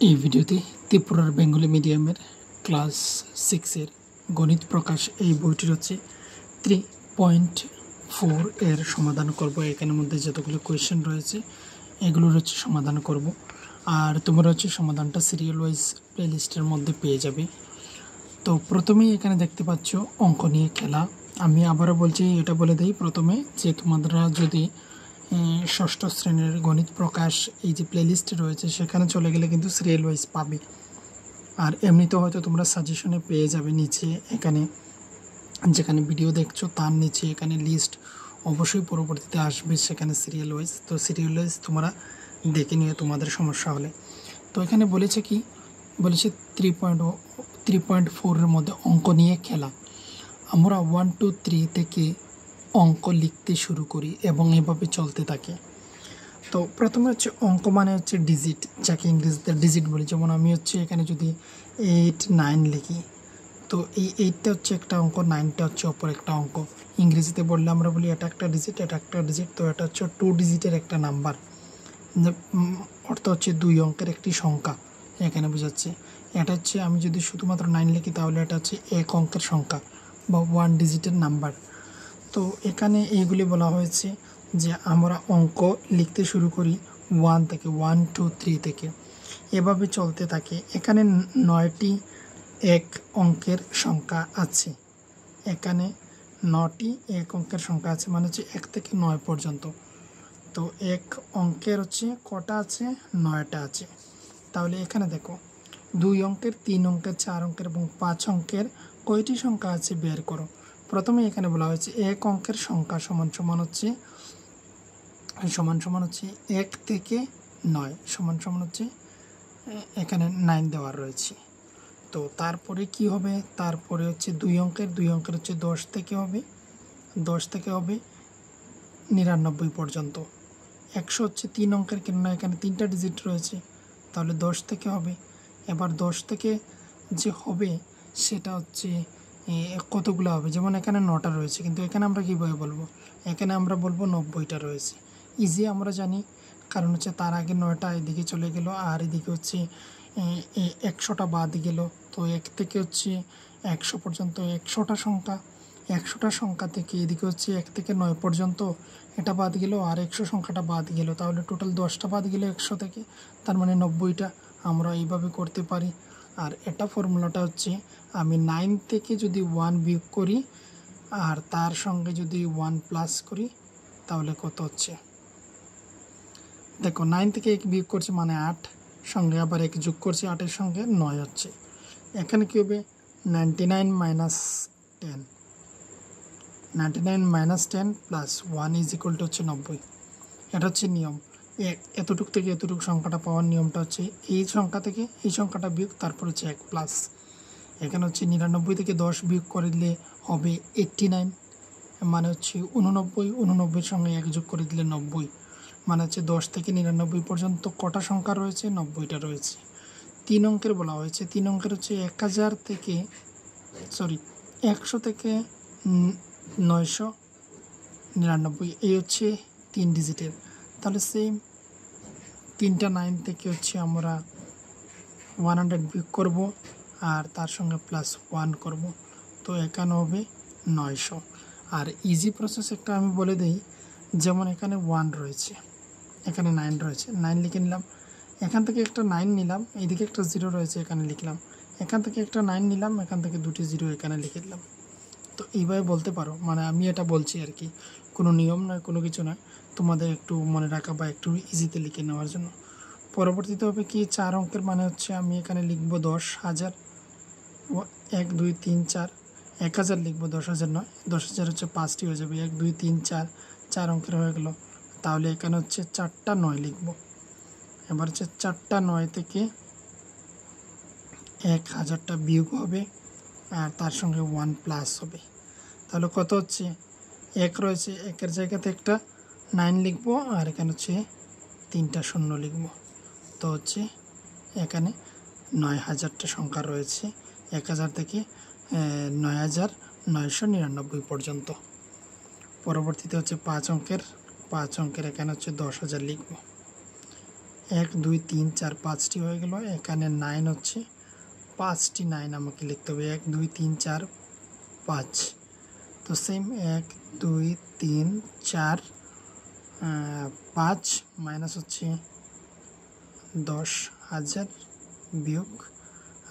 এই ভিডিওতে ত্রিপুরার বেঙ্গলি মিডিয়ামের ক্লাস 6-এর গণিত প্রকাশ এই বইটির হচ্ছে 3.4 এর সমাধান করব। এখানের মধ্যে যতগুলো কোয়েশ্চেন রয়েছে এগুলোর হচ্ছে সমাধান করব। আর তোমরা হচ্ছে সমাধানটা সিরিয়াল ওয়াইজ প্লেলিস্টের মধ্যে পেয়ে যাবে। তো প্রথমেই এখানে দেখতে পাচ্ছ অঙ্ক নিয়ে খেলা। আমি আবারও বলছি, এটা বলে দিই প্রথমে যে তোমরা যদি ষষ্ঠ শ্রেণীর গণিত প্রকাশ এই যে প্লেলিস্ট রয়েছে সেখানে চলে গেলে কিন্তু সিরিয়াল ওয়াইজ পাবে। আর এমনিতে হয়তো তোমরা সাজেশনে পেয়ে যাবে নিচে, এখানে যেখানে ভিডিও দেখছো তার নিচে এখানে লিস্ট অবশ্যই পরবর্তীতে আসবে, সেখানে সিরিয়াল ওয়াইজ। তো সিরিয়াল ওয়াইজ তোমরা দেখে নিয়ে তোমাদের সমস্যা হলে। তো এখানে বলেছে কি, বলেছে 3.4 মধ্যে অঙ্ক নিয়ে খেলা। আমরা 1 2 3 থেকে অঙ্ক লিখতে শুরু করি এবং এভাবে চলতে থাকে। তো প্রথমে হচ্ছে অঙ্ক মানে হচ্ছে ডিজিট, যাকে ইংরেজিতে ডিজিট বলি। যেমন আমি হচ্ছে এখানে যদি 8 9 লিখি, তো এই 8টা হচ্ছে একটা অঙ্ক, 9টা হচ্ছে অপর একটা অঙ্ক। ইংরেজিতে বললে আমরা বলি এটা একটা ডিজিট, এটা একটা ডিজিট। তো এটা হচ্ছে 2 ডিজিটের একটা নাম্বার, অর্থ হচ্ছে 2 অঙ্কের একটি সংখ্যা এখানে বোঝাচ্ছে। এটা হচ্ছে আমি যদি শুধুমাত্র 9 লিখি তাহলে এটা হচ্ছে 1 অঙ্কের সংখ্যা বা 1 ডিজিটের নাম্বার। তো এখানে এইগুলি বলা হয়েছে যে আমরা অঙ্ক লিখতে শুরু করি 1 থেকে, 1 2 3 থেকে, এভাবে চলতে থাকে। এখানে 9টি 1 অঙ্কের সংখ্যা আছে, এখানে 9টি 1 অঙ্কের সংখ্যা আছে, মানে হচ্ছে 1 থেকে 9 পর্যন্ত। তো 1 অঙ্কের হচ্ছে কটা আছে? 9টা আছে। তাহলে এখানে দেখো 2 অঙ্কের, 3 অঙ্কের, 4 অঙ্কের এবং 5 অঙ্কের কয়টি সংখ্যা আছে বের করো। প্রথমে এখানে বলা হয়েছে 1 অঙ্কের সংখ্যা সমান সমান হচ্ছে 1 থেকে 9 সমান সমান হচ্ছে এখানে 9 দেওয়া রয়েছে। তো তারপরে কি হবে? তারপরে হচ্ছে 2 অঙ্কের হচ্ছে 10 থেকে হবে 99 পর্যন্ত। 100 হচ্ছে 3 অঙ্কের, কেননা এখানে 3টা ডিজিট রয়েছে, তাহলে 10 থেকে হবে। এবার 10 থেকে যে হবে সেটা হচ্ছে কতগুলো হবে, যেমন এখানে 9টা রয়েছে, কিন্তু এখানে আমরা কীভাবে বলবো? এখানে আমরা বলবো 90টা রয়েছে। ইজি আমরা জানি, কারণ হচ্ছে তার আগে 9টা এদিকে চলে গেল আর এদিকে হচ্ছে 100টা বাদ গেল। তো 1 থেকে হচ্ছে 100 পর্যন্ত 100টা সংখ্যা, 100টা সংখ্যা থেকে এদিকে হচ্ছে 1 থেকে 9 পর্যন্ত এটা বাদ গেল আর 100 সংখ্যাটা বাদ গেল, তাহলে টোটাল 10টা বাদ গেল 100 থেকে, তার মানে 90টা। আমরা এইভাবে করতে পারি। আর এটা ফর্মুলাটা হচ্ছে আমি 9 থেকে যদি 1 বিয়োগ করি আর তার সঙ্গে যদি 1 প্লাস করি তাহলে কত হচ্ছে? দেখো 9 থেকে 1 বিয়োগ করছি মানে 8, সঙ্গে আবার 1 যোগ করছি, 8-এর সঙ্গে 9 হচ্ছে। এখানে কী হবে? 99 minus 10, 99 minus 10 plus 1 is equal to হচ্ছে 90। এটা হচ্ছে নিয়ম। এতটুক থেকে এতটুকু সংখ্যাটা পাওয়ার নিয়মটা হচ্ছে এই সংখ্যা থেকে এই সংখ্যাটা বিয়োগ, তারপর হচ্ছে 1 প্লাস। এখানে হচ্ছে 99 থেকে 10 বিয়োগ করে দিলে হবে 89, মানে হচ্ছে 89, 89-এর সঙ্গে 1 যোগ করে দিলে 90, মানে হচ্ছে 10 থেকে 99 পর্যন্ত কটা সংখ্যা রয়েছে? 90টা রয়েছে। 3 অঙ্কের বলা হয়েছে, 3 অঙ্কের হচ্ছে 100 থেকে 999, এই হচ্ছে 3 ডিজিটের। তাহলে সেম 3টা 9 থেকে হচ্ছে আমরা 100 বিয়োগ করব আর তার সঙ্গে প্লাস 1 করব, তো এখানে হবে 900। আর ইজি প্রসেস একটা আমি বলে দিই, যেমন এখানে 1 রয়েছে, এখানে 9 রয়েছে, 9 লিখে নিলাম, এখান থেকে একটা 9 নিলাম, এইদিকে একটা 0 রয়েছে এখানে লিখলাম, এখান থেকে একটা 9 নিলাম, এখান থেকে 2টি 0 এখানে লিখে দিলাম। তো এইভাবে বলতে পারো, মানে আমি এটা বলছি আর কি, কোনো নিয়ম নয়, কোনো কিছু নয়, তোমাদের একটু মনে রাখা বা একটু ইজিতে লিখে নেওয়ার জন্য। পরবর্তীতে হবে কি, 4 অঙ্কের মানে হচ্ছে আমি এখানে লিখব 10,000, 1 2 3 4, 1000 লিখবো, 10,000 নয়, 10,000 হচ্ছে 5টি হয়ে যাবে, 1 2 3 4, 4 অঙ্কের হয়ে গেল। তাহলে এখানে হচ্ছে 4টা 9 লিখব। এবার হচ্ছে 4টা 9 থেকে 1000টা বিয়োগ হবে আর তার সঙ্গে 1 প্লাস হবে। তাহলে কত হচ্ছে? 1 রয়েছে, 1-এর জায়গাতে একটা 9 লিখব আর এখানে হচ্ছে 3টা 0 লিখব। তো হচ্ছে এখানে 9000টা সংখ্যা রয়েছে, 1000 থেকে 9999 পর্যন্ত। পরবর্তীতে হচ্ছে 5 অঙ্কের এখানে হচ্ছে 10,000 লিখব। 1 2 3 4 5টি হয়ে গেল। এখানে 9 হচ্ছে 5টি 9 আমাকে লিখতে হবে। 1 2 3 4 5। তো সেম 1 2 3 4 5 মাইনাস হচ্ছে 10,000 বিয়োগ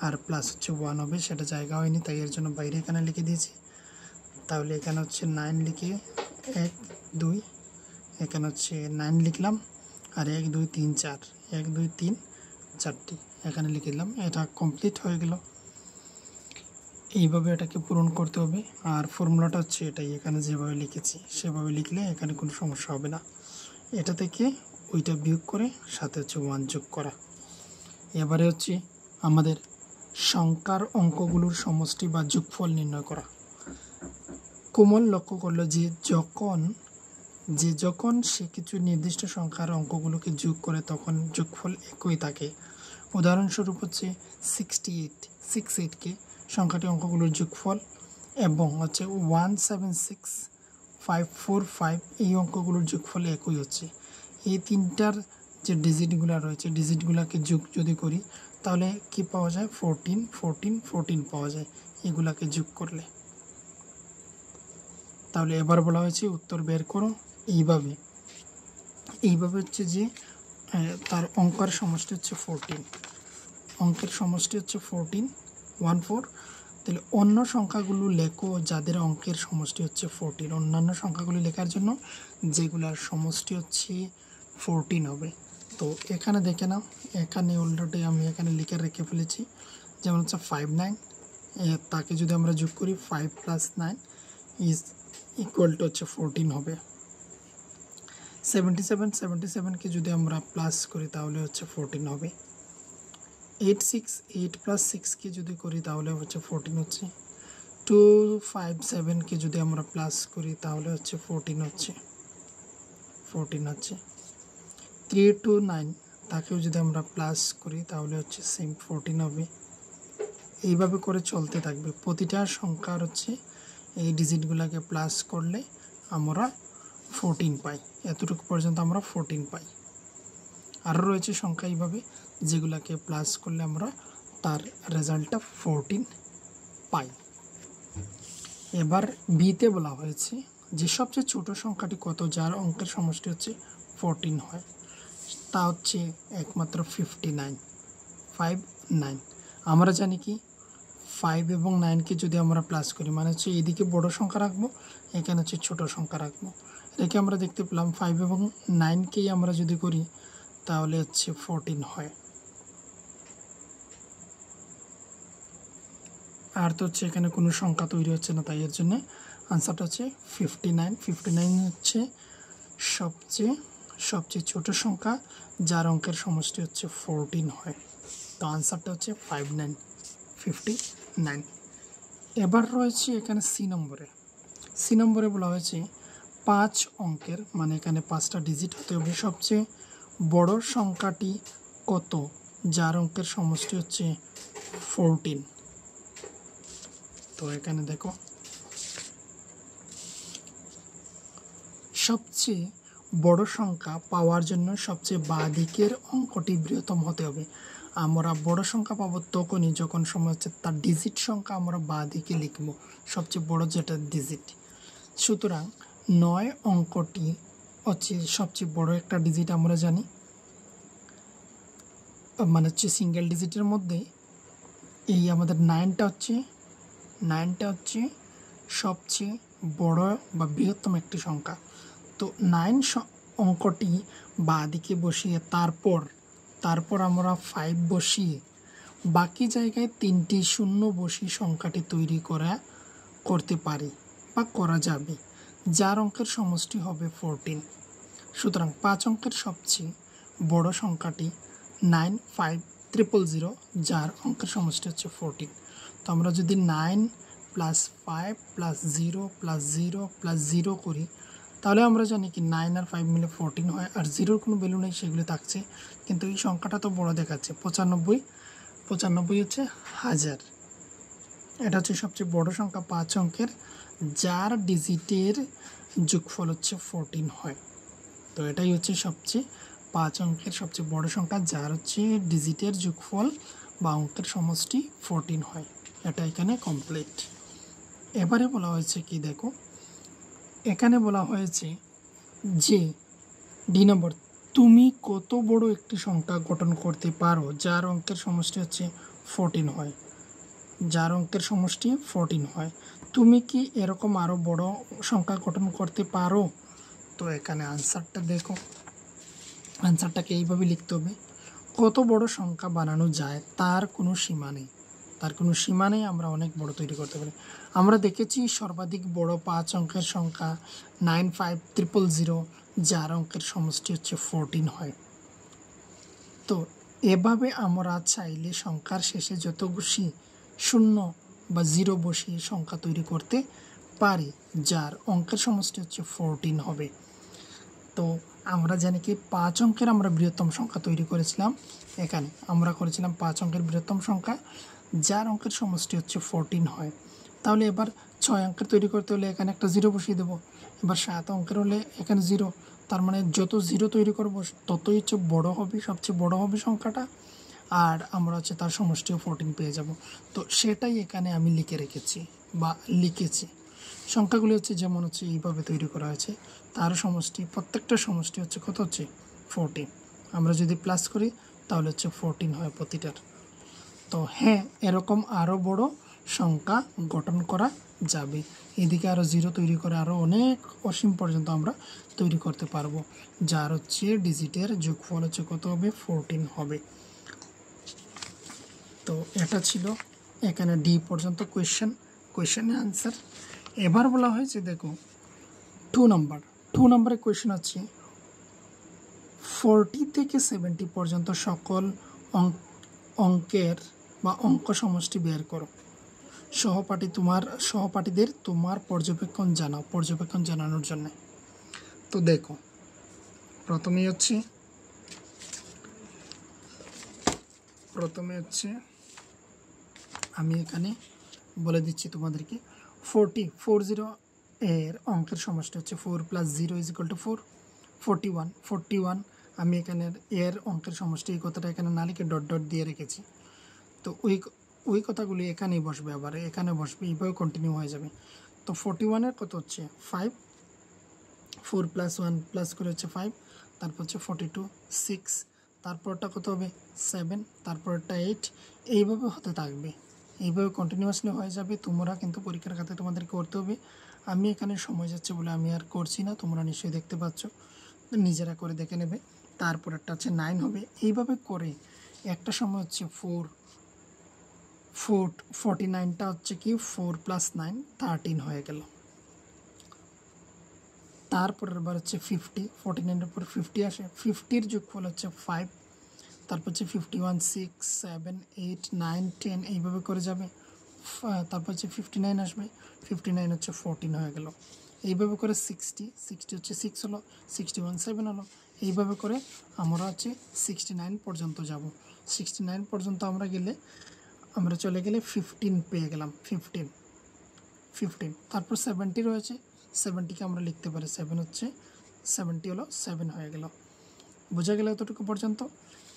আর প্লাস হচ্ছে 1 হবে, সেটা জায়গা হয়নি তাই এর জন্য বাইরে এখানে লিখে দিয়েছি। তাহলে এখানে হচ্ছে 9 লিখে 1 2, এখানে হচ্ছে 9 লিখলাম আর 1 2 3 4 1 2 3 4টি এখানে লিখে দিলাম। এটা কমপ্লিট হয়ে গেল। এইভাবে এটাকে পূরণ করতে হবে। আর ফর্মুলাটা হচ্ছে এটাই, এখানে যেভাবে লিখেছি সেভাবে লিখলে এখানে কোনো সমস্যা হবে না। এটা থেকে ওইটা বিয়োগ করে সাথে হচ্ছে 1 যোগ করা। এবারে হচ্ছে আমাদের সংখ্যার অঙ্কগুলোর সমষ্টি বা যোগফল নির্ণয় করা। কোমল লক্ষ্য করলো যে যখন সে কিছু নির্দিষ্ট সংখ্যার অঙ্কগুলোকে যোগ করে তখন যোগফল একই থাকে। উদাহরণস্বরূপ হচ্ছে 68কে সংখ্যাটি অঙ্কগুলোর যোগফল এবং হচ্ছে 176545 এই অঙ্কগুলোর যোগফল একই হচ্ছে। এই তিনটার যে ডিজিটগুলো রয়েছে ডিজিটগুলোকে যোগ যদি করি তাহলে কি পাওয়া যায়? 14 14 14 পাওয়া যায় এগুলাকে যোগ করলে। তাহলে এবার বলা হয়েছে উত্তর বের করো। এইভাবে হচ্ছে যে তার অঙ্কের সমষ্টি হচ্ছে 14, অঙ্কের সমষ্টি হচ্ছে 14 14। তাহলে অন্য সংখ্যাগুলো লেখো যাদের অঙ্কের সমষ্টি হচ্ছে 14। অন্যান্য সংখ্যাগুলি লেখার জন্য যেগুলার সমষ্টি হচ্ছে 14 হবে। তো এখানে দেখে নাও, এখানে অলরেডি আমি এখানে লিখে রেখে ফেলেছি। যেমন হচ্ছে 59, তাকে যদি আমরা যোগ করি 5 + 9 ইজ ইকুয়াল টু হচ্ছে 14 হবে। 77কে যদি আমরা প্লাস করি তাহলে হচ্ছে 14 হবে। 8 + 6কে যদি করি তাহলে হচ্ছে 14 হচ্ছে। 257কে যদি আমরা প্লাস করি তাহলে হচ্ছে 14 হচ্ছে। 329 তাকেও যদি আমরা প্লাস করি তাহলে হচ্ছে সেম 14 হবে। এইভাবে করে চলতে থাকবে। প্রতিটা সংখ্যার হচ্ছে এই ডিজিটগুলোকে প্লাস করলে আমরা 14 পাই। এতটুকু পর্যন্ত আমরা 14 পাই। আরও রয়েছে সংখ্যা এইভাবে যেগুলোকে প্লাস করলে আমরা তার রেজাল্টটা 14 পাই। এবার বিতে বলা হয়েছে যে সবচেয়ে ছোট সংখ্যাটি কত যার অঙ্কের সমষ্টি হচ্ছে 14 হয়। তা হচ্ছে একমাত্র 59। আমরা জানি কি 5 এবং 9কে যদি আমরা প্লাস করি মানে হচ্ছে এদিকে বড় সংখ্যা রাখবো, এখানে হচ্ছে ছোট সংখ্যা রাখবো। রেখে আমরা দেখতে পেলাম 5 এবং 9কেই আমরা যদি করি তাহলে হচ্ছে 14 হয়। আর তো হচ্ছে এখানে কোনো সংখ্যা তৈরি হচ্ছে না তাই এর জন্য আনসারটা হচ্ছে 59। 59 হচ্ছে সবচেয়ে ছোট সংখ্যা যার অঙ্কের সমষ্টি হচ্ছে 14 হয়। তো আনসারটা হচ্ছে 59। এবার রয়েছে এখানে সি নম্বরে বলা হয়েছে 5 অঙ্কের মানে এখানে 5টা ডিজিট হতে হবে সবচেয়ে বড় সংখ্যাটি কত যার অঙ্কের সমষ্টি হচ্ছে 14। তো এখানে দেখো সবচেয়ে বড় সংখ্যা পাওয়ার জন্য সবচেয়ে বাঁ দিকের অঙ্কটি বৃহত্তম হতে হবে। আমরা বড় সংখ্যা পাবো তখনই যখন সময় হচ্ছে তার ডিজিট সংখ্যা আমরা বাঁ দিকে লিখব, সবচেয়ে বড় যেটা ডিজিট। সুতরাং 9 অঙ্কটি হচ্ছে সবচেয়ে বড় একটা ডিজিট আমরা জানি, মানে হচ্ছে সিঙ্গেল ডিজিটের মধ্যে এই আমাদের 9টা হচ্ছে সবচেয়ে বড় বা বৃহত্তম একটি সংখ্যা। তো 9 অঙ্কটি বাঁ দিকে বসিয়ে তারপর আমরা 5 বসিয়ে বাকি জায়গায় 3টি শূন্য বসিয়ে সংখ্যাটি তৈরি করতে পারি বা করা যাবে যার অঙ্কের সমষ্টি হবে 14। সুতরাং 5 অঙ্কের সবচেয়ে বড় সংখ্যাটি 95000 যার অঙ্কের সমষ্টি হচ্ছে 14। তো আমরা যদি 9 + 5 + 0 + 0 + 0 করি তাহলে আমরা জানি কি 9 আর 5 মিলে 14 হয়, আর 0-র কোনো ভ্যালু নেই সেগুলো থাকছে, কিন্তু এই সংখ্যাটা তো বড় দেখাচ্ছে 95 হচ্ছে 1000। এটা হচ্ছে সবচেয়ে বড় সংখ্যা 5 অঙ্কের যার ডিজিটের যোগফল হচ্ছে 14 হয়। তো এটাই হচ্ছে সবচেয়ে 5 অঙ্কের সবচেয়ে বড় সংখ্যা যার হচ্ছে ডিজিটের যোগফল বা অঙ্কের সমষ্টি 14 হয়। এটা এখানে কমপ্লিট। এবারে বলা হয়েছে কি দেখো, এখানে বলা হয়েছে যে ডি নম্বর, তুমি কত বড় একটি সংখ্যা গঠন করতে পারো যার অঙ্কের সমষ্টি হচ্ছে 14 হয়, যার অঙ্কের সমষ্টি 14 হয়। তুমি কি এরকম আরও বড় সংখ্যা গঠন করতে পারো? তো এখানে আনসারটা দেখো, আনসারটাকে এইভাবে লিখতে হবে, কত বড় সংখ্যা বানানো যায় তার কোনো সীমা নেই, তার কোনো সীমা নেই, আমরা অনেক বড় তৈরি করতে পারি। আমরা দেখেছি সর্বাধিক বড় 5 অঙ্কের সংখ্যা 95000, যার অঙ্কের সমষ্টি হচ্ছে 14 হয়। তো এভাবে আমরা চাইলে সংখ্যার শেষে যত খুশি শূন্য বা জিরো বসিয়ে সংখ্যা তৈরি করতে পারি যার অঙ্কের সমষ্টি হচ্ছে 14 হবে। তো আমরা জানি কি 5 অঙ্কের আমরা বৃহত্তম সংখ্যা তৈরি করেছিলাম, এখানে আমরা করেছিলাম 5 অঙ্কের বৃহত্তম সংখ্যা যার অঙ্কের সমষ্টি হচ্ছে 14 হয়। তাহলে এবার 6 অঙ্কের তৈরি করতে হলে এখানে একটা জিরো বসিয়ে দেবো, এবার 7 অঙ্কের হলে এখানে জিরো, তার মানে যত জিরো তৈরি করব ততই হচ্ছে বড় হবে, সবচেয়ে বড় হবে সংখ্যাটা, আর আমরা হচ্ছে তার সমষ্টিও 14 পেয়ে যাব। তো সেটাই এখানে আমি লিখে রেখেছি বা লিখেছি। সংখ্যাগুলি হচ্ছে যেমন হচ্ছে এইভাবে তৈরি করা হয়েছে, তার সমষ্টি, প্রত্যেকটা সমষ্টি হচ্ছে কত হচ্ছে 14। আমরা যদি প্লাস করি তাহলে হচ্ছে 14 হয় প্রতিটার। তো হ্যাঁ, এরকম আরও বড় সংখ্যা গঠন করা যাবে, এদিকে আরও জিরো তৈরি করে আরও অনেক অসীম পর্যন্ত আমরা তৈরি করতে পারবো, যার হচ্ছে ডিজিটের যোগফল হচ্ছে কত হবে 14 হবে। তো এটা ছিল এখানে ডি পর্যন্ত কোয়েশ্চেনের আনসার। এবার বলা হয়েছে দেখো 2 নম্বরের কোয়েশ্চেন হচ্ছে 40 থেকে 70 পর্যন্ত সকল অঙ্কের বা অঙ্ক সমষ্টি বের করো। সহপাঠীদের তোমার পর্যবেক্ষণ জানানোর জন্য। তো দেখো প্রথমে হচ্ছে আমি এখানে বলে দিচ্ছি তোমাদেরকে 40 এর অঙ্কের সমষ্টি হচ্ছে 4 + 0 = 4, 41 আমি এখানে এর অঙ্কের সমষ্টি এই কথাটা এখানে না লিখে ডট ডট দিয়ে রেখেছি। তো ওই কথাগুলি এখানেই বসবে, আবার এখানে বসবে, এইভাবে কন্টিনিউ হয়ে যাবে। তো 41-এর কত হচ্ছে 5, 4 + 1 প্লাস করে হচ্ছে 5, তারপর হচ্ছে 42, 6, তারপরটা কত হবে 7, তারপরটা 8, এইভাবে হতে থাকবে, এইভাবে কন্টিনিউয়াসলি হয়ে যাবে। তোমরা কিন্তু পরীক্ষার খাতায় তোমাদের করতে হবে। আমি এখানে সময় যাচ্ছে বলে আমি আর করছি না, তোমরা নিশ্চয়ই দেখতে পাচ্ছ, নিজেরা করে দেখে নেবে। তারপর একটা হচ্ছে 9 হবে, এইভাবে করে একটা সময় হচ্ছে 49টা হচ্ছে কি 4 + 9 13 হয়ে গেল। তারপরের বার হচ্ছে 50, 49-এর পর 50 আসে, 50-র যোগফল হচ্ছে 5, তারপর হচ্ছে 51, 6, 7, 8, 9, 10 এইভাবে করে যাবে। তারপর হচ্ছে 59 আসবে, 59 হচ্ছে 14 হয়ে গেল। এইভাবে করে 60 হচ্ছে 6 হলো, 61, 7 হলো, এইভাবে করে আমরা হচ্ছে 69 পর্যন্ত যাব। 69 পর্যন্ত আমরা চলে গেলে 15 পেয়ে গেলাম, 15। তারপর 70 রয়েছে, 70কে আমরা লিখতে পারি 7 হচ্ছে 70 হলো 7 হয়ে গেল। বোঝা গেল এতটুকু পর্যন্ত।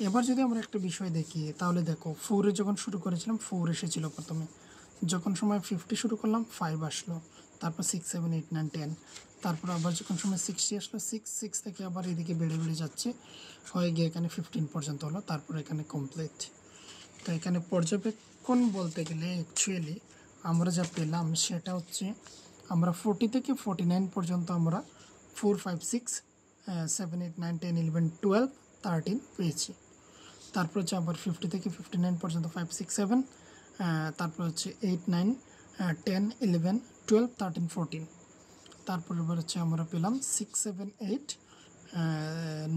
এবার যদি আমরা একটা বিষয় দেখি তাহলে দেখো 4-এ যখন শুরু করেছিলাম 4 এসেছিল প্রথমে, যখন সময় 50 শুরু করলাম 5 আসলো, তারপর 6, 7, 8, 9, 10, তারপর আবার যখন সময় 60 আসলো 6 থেকে আবার এদিকে বেড়ে যাচ্ছে, হয়ে গিয়ে এখানে 15 পর্যন্ত হলো, তারপর এখানে কমপ্লিট। তো এখানে পর্যবেক্ষণ বলতে গেলে অ্যাকচুয়ালি আমরা যা পেলাম সেটা হচ্ছে আমরা 40 থেকে 49 পর্যন্ত আমরা 4, 5, 6, 7, 8, 9, 10, 11, 12, 13 পেয়েছি। তারপর হচ্ছে আবার 50 থেকে 59 পর্যন্ত 5, 6, 7, তারপর হচ্ছে 8, 9, 10, 11, 12, 13, 14। তারপর এবার হচ্ছে আমরা পেলাম 6, 7, 8,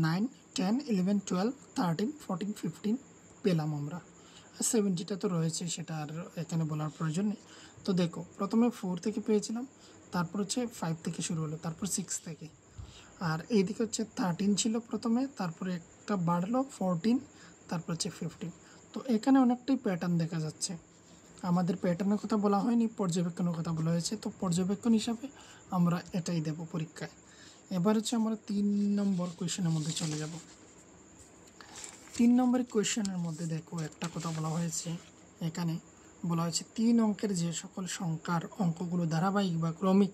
9, 10, 11, 12, 13, 14, 15 পেলাম আমরা। 70টা তো রয়েছে, সেটা আর এখানে বলার প্রয়োজন নেই। তো দেখো প্রথমে 4 থেকে পেয়েছিলাম, তারপর হচ্ছে 5 থেকে শুরু হলো, তারপর 6 থেকে, আর এইদিকে হচ্ছে 13 ছিল প্রথমে, তারপরে একটা বাড়লো 14, তারপর হচ্ছে 15। তো এখানে অনেকটাই প্যাটার্ন দেখা যাচ্ছে। আমাদের প্যাটার্নের কথা বলা হয়নি, পর্যবেক্ষণের কথা বলা হয়েছে। তো পর্যবেক্ষণ হিসাবে আমরা এটাই দেব পরীক্ষায়। এবার হচ্ছে আমরা 3 নম্বর কোয়েশ্চেনের মধ্যে চলে যাব। 3 নম্বর কোয়েশ্চেনের মধ্যে দেখো একটা কথা বলা হয়েছে। এখানে বলা হয়েছে 3 অঙ্কের যে সকল সংখ্যার অঙ্কগুলো ধারাবাহিক বা ক্রমিক,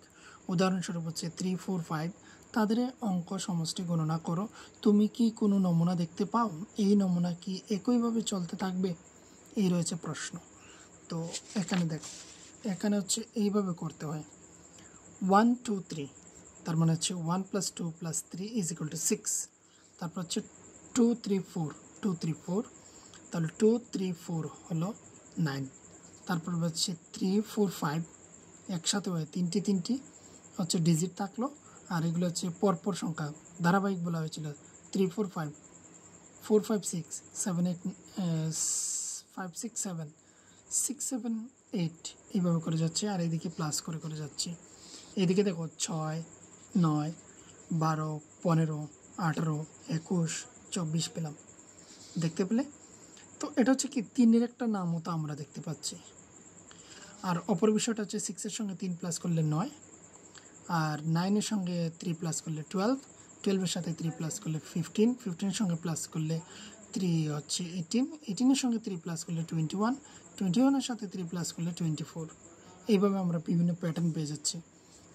উদাহরণস্বরূপ হচ্ছে 3, 4, 5, তাদের অঙ্ক সমষ্টি গণনা করো। তুমি কি কোনো নমুনা দেখতে পাও? এই নমুনা কি একইভাবে চলতে থাকবে? এই রয়েছে প্রশ্ন। তো এখানে দেখো, এখানে হচ্ছে এইভাবে করতে হয়। 1, 2, 3, তার মানে হচ্ছে 1 + 2 + 3 = 6। তারপর হচ্ছে 2, 3, 4, 2, 3, 4, তাহলে 2, 3, 4 হলো 9। তারপর হচ্ছে 3, 4, 5 একসাথে হয়, তিনটি হচ্ছে ডিজিট থাকলো। আর এগুলো হচ্ছে পরপর সংখ্যা, ধারাবাহিক বলা হয়েছিল। 3, 4, 5, 4, 5, 6, 7, 8, 5, 6, 7, 6, 7, 8 এইভাবে করে যাচ্ছে। আর এদিকে প্লাস করে করে যাচ্ছে। এদিকে দেখো 6, 9, 12, 15, 18, 21, 24 পেলাম, দেখতে পেলে? তো এটা হচ্ছে কি 3-এর একটা নামও তো আমরা দেখতে পাচ্ছি। আর অপর বিষয়টা হচ্ছে 6-এর সঙ্গে 3 প্লাস করলে 9, আর 9-এর সঙ্গে 3 প্লাস করলে 12, 12-এর সাথে 3 প্লাস করলে 15, 15-এর সঙ্গে প্লাস করলে 3 হচ্ছে 18, 18-এর সঙ্গে 3 প্লাস করলে 21, 21-এর সাথে 3 প্লাস করলে 24। এইভাবে আমরা বিভিন্ন প্যাটার্ন পেয়ে যাচ্ছি।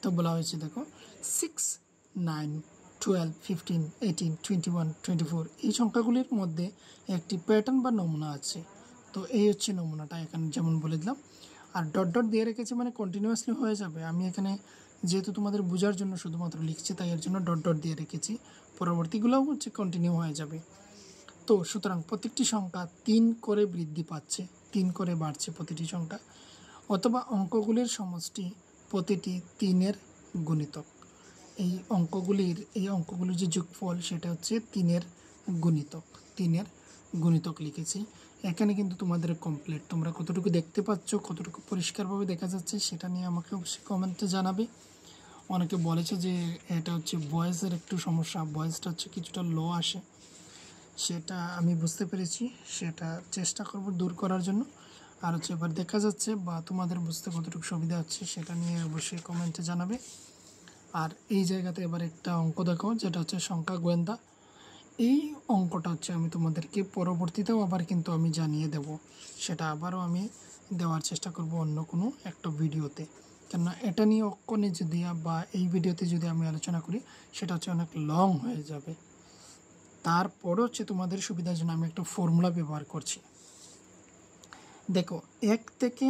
তো বলা হয়েছে দেখো 6, 9, 12, 15, 18, 21, 24 এই সংখ্যাগুলির মধ্যে একটি প্যাটার্ন বা নমুনা আছে। তো এই হচ্ছে নমুনাটা, এখানে যেমন বলে দিলাম। আর ডট ডট দিয়ে রেখেছি মানে কন্টিনিউয়াসলি হয়ে যাবে। আমি এখানে যেহেতু তোমাদের বোঝার জন্য শুধুমাত্র লিখছি, তাই এর জন্য ডট ডট দিয়ে রেখেছি। পরবর্তীগুলোও হচ্ছে কন্টিনিউ হয়ে যাবে। তো সুতরাং প্রত্যেকটি সংখ্যা 3 করে বৃদ্ধি পাচ্ছে, 3 করে বাড়ছে প্রতিটি সংখ্যা, অথবা অঙ্কগুলির সমষ্টি প্রতিটি 3-এর গুণিতক। এই অঙ্কগুলির যে যোগফল সেটা হচ্ছে 3-এর গুণিতক। 3-এর গুণিতক লিখেছি। এখানে কিন্তু তোমাদের কমপ্লিট। তোমরা কতটুকু দেখতে পাচ্ছ, কতটুকু পরিষ্কারভাবে দেখা যাচ্ছে সেটা নিয়ে আমাকে অবশ্যই কমেন্টে জানাবে। অনেকে বলেছে যে এটা হচ্ছে ভয়েসের একটু সমস্যা, ভয়েসটা হচ্ছে কিছুটা লো আসে, সেটা আমি বুঝতে পেরেছি। সেটা চেষ্টা করব দূর করার জন্য। আর হচ্ছে এবার দেখা যাচ্ছে বা তোমাদের বুঝতে কতটুকু সুবিধা হচ্ছে সেটা নিয়ে অবশ্যই কমেন্টে জানাবে। আর এই জায়গাতে এবার একটা অঙ্ক দেখো, যেটা হচ্ছে সংখ্যা গোয়েন্দা। এই অঙ্কটা হচ্ছে আমি তোমাদেরকে পরবর্তীতেও আবার কিন্তু আমি জানিয়ে দেব। সেটা আবারও আমি দেওয়ার চেষ্টা করব অন্য কোনো একটা ভিডিওতে। কেননা এটা নিয়ে অক্ষণে যদি বা এই ভিডিওতে যদি আমি আলোচনা করি সেটা হচ্ছে অনেক লং হয়ে যাবে। তারপরও হচ্ছে তোমাদের সুবিধার জন্য আমি একটা ফর্মুলা ব্যবহার করছি। দেখো 1 থেকে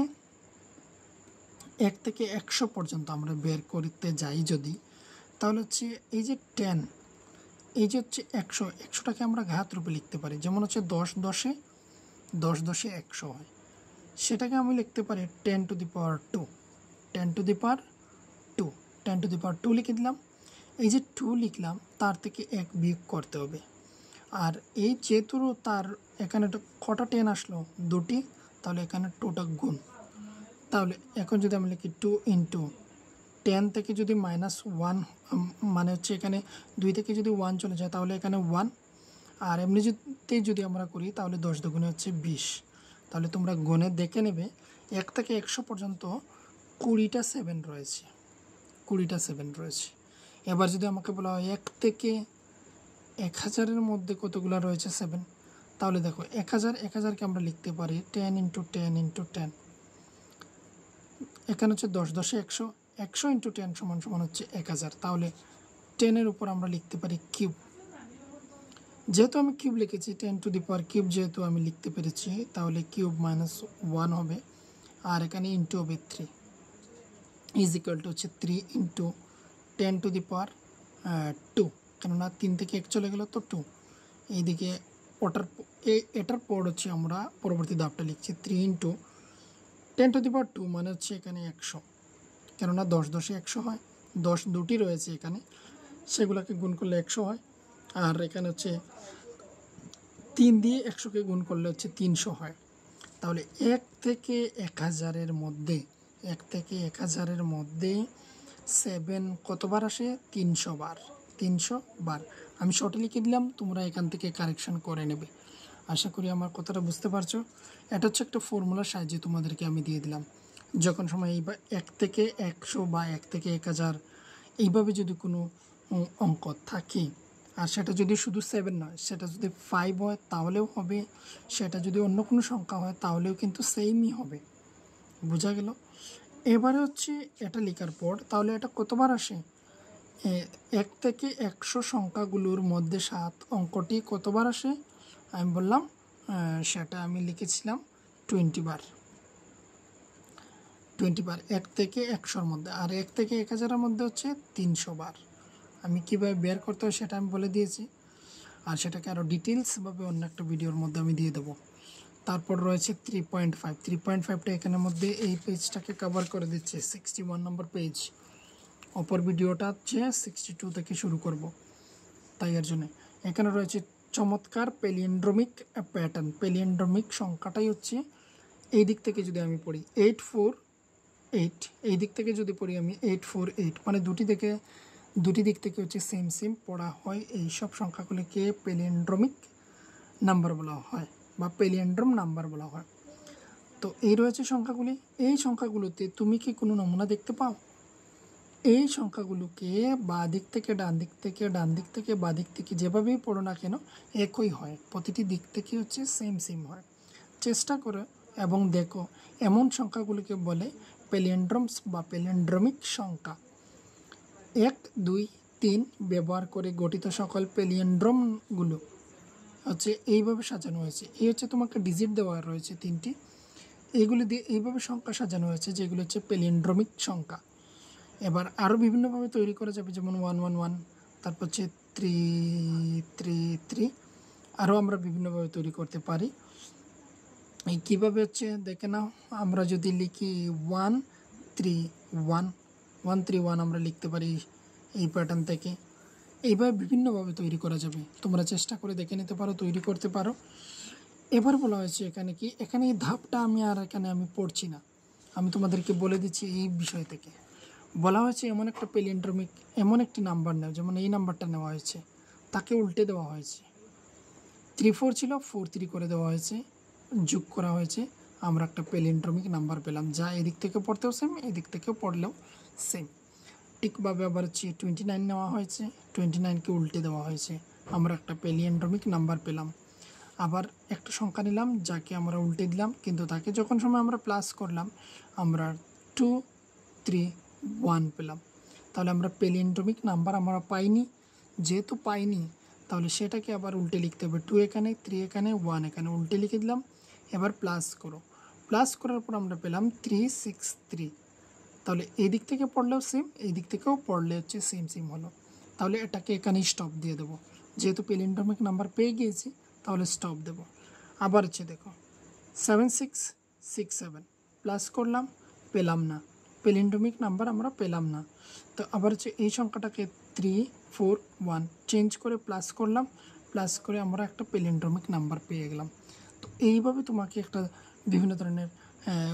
100 পর্যন্ত আমরা বের করতে যাই যদি, তাহলে হচ্ছে এই যে 10, এই যে হচ্ছে 100, 100টাকে আমরা ঘাত রূপে লিখতে পারি। যেমন হচ্ছে 10 10-এ 100 হয়, সেটাকে আমি লিখতে পারি 10 to the power 2, 10 to the power 2, 10 to the power 2 লিখে দিলাম। এই যে 2 লিখলাম, তার থেকে 1 বিয়োগ করতে হবে। আর এই যেহেতু তার এখানে কটা 10 আসলো, 2টি, তাহলে এখানে 2টা গুণ। তাহলে এখন যদি আমি লিখি 2 ইন্টু 10 থেকে যদি -1, মানে হচ্ছে এখানে 2 থেকে যদি 1 চলে যায় তাহলে এখানে 1। আর এমনিতে যদি আমরা করি তাহলে 10 দুগুণে হচ্ছে 20। তাহলে তোমরা গুণে দেখে নেবে 1 থেকে 100 পর্যন্ত 20টা 7 রয়েছে, 20টা 7 রয়েছে। এবার যদি আমাকে বলা হয় 1 থেকে 1000-এর মধ্যে কতগুলো রয়েছে 7, তাহলে দেখো 1000কে আমরা লিখতে পারি 10 ইন্টু 10 ইন্টু 10। এখানে হচ্ছে 10 10-এ 100, 100 ইন্টু 10 সমান সমান হচ্ছে 1000। তাহলে 10-এর উপর আমরা লিখতে পারি কিউব। যেহেতু আমি কিউব লিখেছি, 10 টু দি পাওয়ার কিউব যেহেতু আমি লিখতে পেরেছি, তাহলে কিউব -1 হবে। আর এখানে ইন্টু হবে 3 ইজ ইকুয়াল টু হচ্ছে 3 ইন্টু 10 টু দি পাওয়ার 2, কেননা 3 থেকে 1 চলে গেল তো 2। এইদিকে এটার পর হচ্ছে আমরা পরবর্তী ধাপটা লিখছি 3 ইন্টু 10 টু দি পাওয়ার 2, মানে হচ্ছে এখানে 100, কেননা 10 10-এ 100 হয়। 10 দুটি রয়েছে এখানে, সেগুলোকে গুণ করলে 100 হয়। আর এখানে হচ্ছে 3 দিয়ে 100কে গুণ করলে হচ্ছে 300 হয়। তাহলে 1 থেকে 1000-এর মধ্যে 1 থেকে 1000-এর মধ্যে 7 কতবার আসে? 300 বার। 300 বার আমি শর্টে লিখে দিলাম, তোমরা এখান থেকে কারেকশন করে নেবে। আশা করি আমার কথাটা বুঝতে পারছো। এটা হচ্ছে একটা ফর্মুলার সাহায্যে তোমাদেরকে আমি দিয়ে দিলাম। যখন সময় এই 1 থেকে 100 বা 1 থেকে 1000 এইভাবে যদি কোনো অঙ্ক থাকে, আর সেটা যদি শুধু 7 নয়, সেটা যদি 5 হয় তাহলেও হবে, সেটা যদি অন্য কোনো সংখ্যা হয় তাহলেও কিন্তু সেমই হবে। বোঝা গেল? এবারে হচ্ছে এটা লেখার পর তাহলে এটা কতবার আসে, 1 থেকে 100 সংখ্যাগুলোর মধ্যে 7 অঙ্কটি কতবার আসে, আমি বললাম সেটা আমি লিখেছিলাম 20 বার। 20 বার 1 থেকে 100-র মধ্যে, আর 1 থেকে 1000-এর মধ্যে হচ্ছে 300 বার। আমি কীভাবে বের করতে হয় সেটা আমি বলে দিয়েছি, আর সেটাকে আরও ডিটেলসভাবে অন্য একটা ভিডিওর মধ্যে আমি দিয়ে দেবো। তারপর রয়েছে 3.5। 3.5টা এখানের মধ্যে এই পেজটাকে কভার করে দিচ্ছে, 61 নম্বর পেজ। অপর ভিডিওটা হচ্ছে 62 থেকে শুরু করব, তাই এর জন্য এখানে রয়েছে চমৎকার প্যালিয়েন্ড্রোমিক প্যাটার্ন। প্যালিয়েন্ড্রোমিক সংখ্যাটাই হচ্ছে এই দিক থেকে যদি আমি পড়ি 848, এই দিক থেকে যদি পড়ি আমি 848, মানে দুটি দিক থেকে হচ্ছে সেম পড়া হয়। এই সব সংখ্যাগুলিকে প্যালিয়েন্ড্রোমিক নাম্বার বলা হয় বা প্যালিয়েন্ড্রোম নাম্বার বলা হয়। তো এই রয়েছে সংখ্যাগুলি। এই সংখ্যাগুলোতে তুমি কি কোনো নমুনা দেখতে পাও? এই সংখ্যাগুলোকে বাঁ দিক থেকে ডান দিক থেকে, ডান দিক থেকে বাঁ দিক থেকে যেভাবেই পড়ো না কেন একই হয়, প্রতিটি দিক থেকে হচ্ছে সেম হয়। চেষ্টা করো এবং দেখো, এমন সংখ্যাগুলিকে বলে প্যালিয়েন্ড্রোমস বা প্যালিয়েন্ড্রোমিক সংখ্যা। 1, 2, 3 ব্যবহার করে গঠিত সকল প্যালিয়েন্ড্রোমগুলো হচ্ছে এইভাবে সাজানো হয়েছে। এই হচ্ছে তোমাকে ডিজিট দেওয়া রয়েছে 3টি, এইগুলি দিয়ে এইভাবে সংখ্যা সাজানো হয়েছে যেগুলো হচ্ছে প্যালিয়েন্ড্রোমিক সংখ্যা। এবার আরও বিভিন্নভাবে তৈরি করা যাবে, যেমন 111, তারপর হচ্ছে 333, আরও আমরা বিভিন্নভাবে তৈরি করতে পারি। এই কীভাবে হচ্ছে দেখে নাও, আমরা যদি লিখি 131 আমরা লিখতে পারি এই প্যাটার্ন থেকে। এইভাবে বিভিন্নভাবে তৈরি করা যাবে, তোমরা চেষ্টা করে দেখে নিতে পারো, তৈরি করতে পারো। এবার বলা হয়েছে এখানে কি, এখানে এই ধাপটা আমি পড়ছি না, আমি তোমাদেরকে বলে দিচ্ছি এই বিষয় থেকে। বলা হয়েছে এমন একটা প্যালিয়েন্ড্রোমিক, এমন একটি নাম্বার নেও, যেমন এই নাম্বারটা নেওয়া হয়েছে, তাকে উল্টে দেওয়া হয়েছে। 34 ছিল 43 করে দেওয়া হয়েছে, যোগ করা হয়েছে, আমরা একটা প্যালিয়েন্ড্রোমিক নাম্বার পেলাম, যা এদিক থেকে পড়তেও সেম, এদিক থেকেও পড়লেও সেম। ঠিকভাবে আবার হচ্ছে 29 নেওয়া হয়েছে, 29কে উল্টে দেওয়া হয়েছে, আমরা একটা প্যালিয়েন্ড্রোমিক নাম্বার পেলাম। আবার একটা সংখ্যা নিলাম যাকে আমরা উল্টে দিলাম, কিন্তু তাকে যখন সময় আমরা প্লাস করলাম আমরা 231 পেলাম। তাহলে আমরা প্যালিয়েন্ড্রোমিক নাম্বার আমরা পাইনি, যেহেতু পাইনি তাহলে সেটাকে আবার উল্টে লিখতে হবে। 2 এখানে, 3 এখানে, 1 এখানে, উল্টে লিখে দিলাম। এবার প্লাস করো, প্লাস করার পর আমরা পেলাম 363। তাহলে এই দিক থেকে পড়লেও সেম, এই দিক থেকেও পড়লে হচ্ছে সেম হলো। তাহলে এটাকে এখানেই স্টপ দিয়ে দেবো, যেহেতু প্যালিয়েন্ড্রোমিক নাম্বার পেয়ে গিয়েছি তাহলে স্টপ দেব। আবার হচ্ছে দেখো 7667 প্লাস করলাম, পেলাম না, প্যালিয়েন্ড্রোমিক নাম্বার আমরা পেলাম না। তো আবার হচ্ছে এই সংখ্যাটাকে 341 চেঞ্জ করে প্লাস করলাম, প্লাস করে আমরা একটা প্যালিয়েন্ড্রোমিক নাম্বার পেয়ে গেলাম। তো এইভাবে তোমাকে একটা বিভিন্ন ধরনের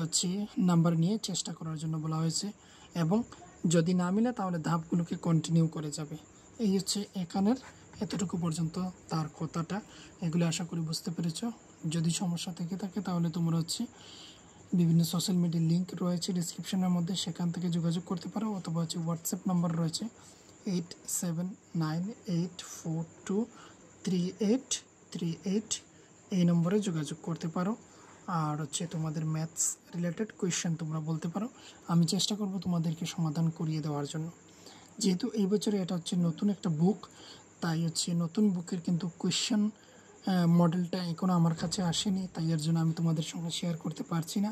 হচ্ছে নাম্বার নিয়ে চেষ্টা করার জন্য বলা হয়েছে, এবং যদি না মিলে তাহলে ধাপগুলোকে কন্টিনিউ করে যাবে। এই হচ্ছে এখানের এতটুকু পর্যন্ত তার কথাটা। এগুলো আশা করি বুঝতে পেরেছ। যদি সমস্যা থেকে থাকে তাহলে তোমরা হচ্ছে বিভিন্ন সোশ্যাল মিডিয়ার লিঙ্ক রয়েছে ডিসক্রিপশনের মধ্যে, সেখান থেকে যোগাযোগ করতে পারো, অথবা হচ্ছে হোয়াটসঅ্যাপ নাম্বার রয়েছে 8798423838, এই নম্বরে যোগাযোগ করতে পারো। আর হচ্ছে তোমাদের ম্যাথস রিলেটেড কোয়েশ্চেন তোমরা বলতে পারো, আমি চেষ্টা করব তোমাদেরকে সমাধান করিয়ে দেওয়ার জন্য। যেহেতু এই বছরে এটা হচ্ছে নতুন একটা বুক, তাই হচ্ছে নতুন বুকের কিন্তু কোয়েশ্চেন মডেলটা এখনও আমার কাছে আসেনি, তাই এর জন্য আমি তোমাদের সঙ্গে শেয়ার করতে পারছি না।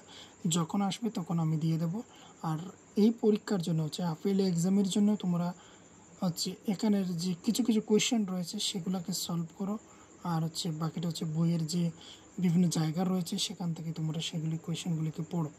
যখন আসবে তখন আমি দিয়ে দেব। আর এই পরীক্ষার জন্য হচ্ছে আপিল এক্সামের জন্য তোমরা হচ্ছে এখানের যে কিছু কোয়েশ্চেন রয়েছে সেগুলোকে সলভ করো, আর হচ্ছে বাকিটা হচ্ছে বইয়ের যে বিভিন্ন জায়গা রয়েছে সেখান থেকে তোমরা সেগুলি কোয়েশ্চেনগুলিকে পড়ো।